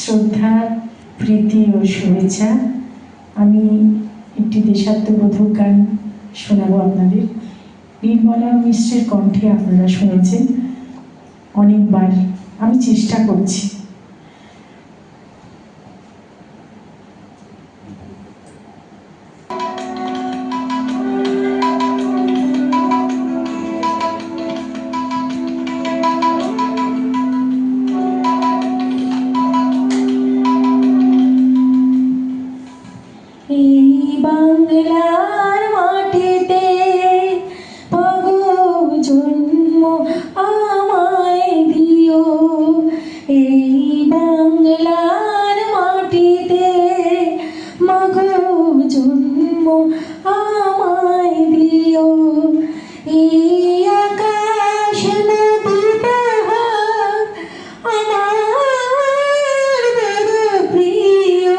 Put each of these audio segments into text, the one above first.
শ্রদ্ধা, প্রীতি ও শুভেচ্ছা। আমি একটি দেশাত্মবোধক গান শোনাবো আপনাদের। নির্মলা মিশ্রের কণ্ঠে আপনারা শুনেছেন অনেকবার। আমি চেষ্টা করছি। এই বাংলার মাটিতে পাগো জন্ম আমায় দিও, এই বাংলার মাটিতে মাগো জন্ম আমায় দিও। এই আকাশ নদী পাহাড় আমার বড় প্রিয়,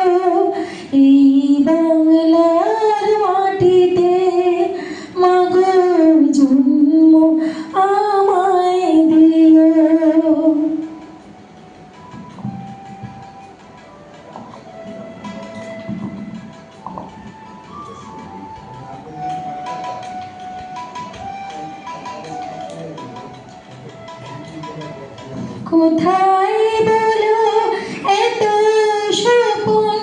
এই বাংলার মাটিতে মাগো জন্ম আমায় দিও। কোথায় বলো এত স্বপন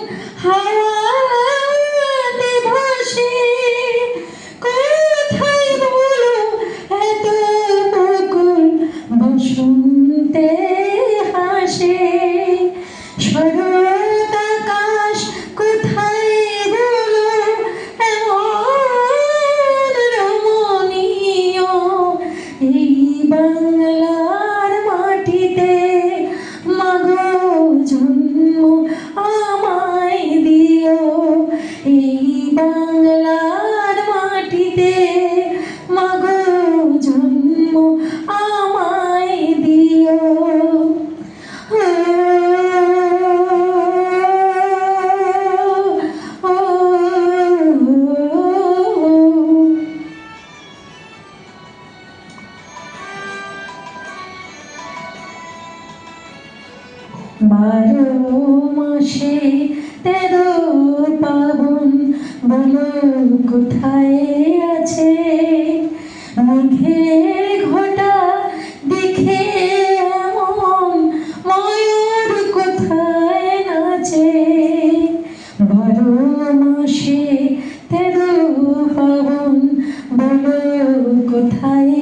হাওয়াতে ভাসে, কোথায় বলো এত বকুল বসন্তে হাসে। শরৎ আকাশ কোথায় বলো এমন রমণীয়, এই বাংলার মাটিতে মাগো জন্ম আমায় দিও, এই বাংলার মাটিতে মাগো জন্ম আমায় দিও। বারো মাসে 13 পাবন বলো কোথায় আছে, মেঘের ঘটা দেখে এমন ময়ূর কোথায় নাচে। 12 মাসে 13 পাবন বলো কোথায়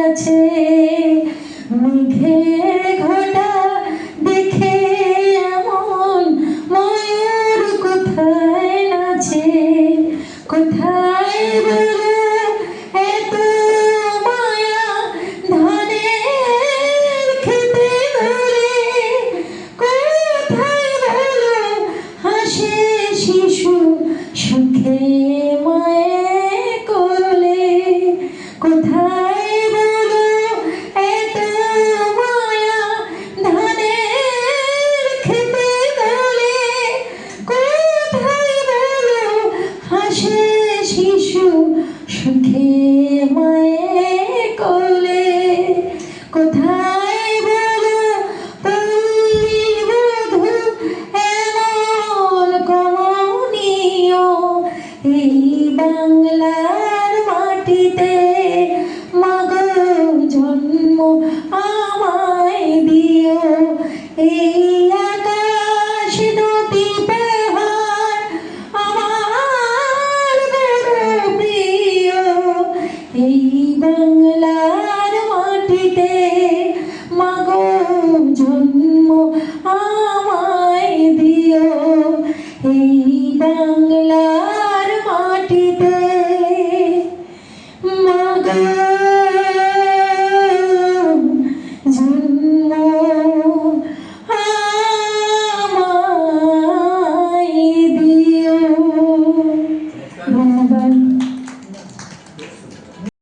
আছে, মেঘের ঘটা দেখে এমন ময়ূর কোথায় নাচে। কোথায় বলো এত মায়া ধানের খেতে ধরে, কোথায় বলো হাসে শিশু সুখে মায়ের কোলে। কোথায় বলো এত মায়া ধানের খেতে ধরে, কোথায় বলো হাসে শিশু সুখে মায়ের কোলে। কোথায় বলো পল্লী বধূ এমন কমনীয়, এই বাংলার মাটিতে মাগো জন্ম আমায় দিও, এই আকাশ নদী পাহাড় আমার বড় প্রিয়, এই বাংলার মাটিতে মাগো জন্ম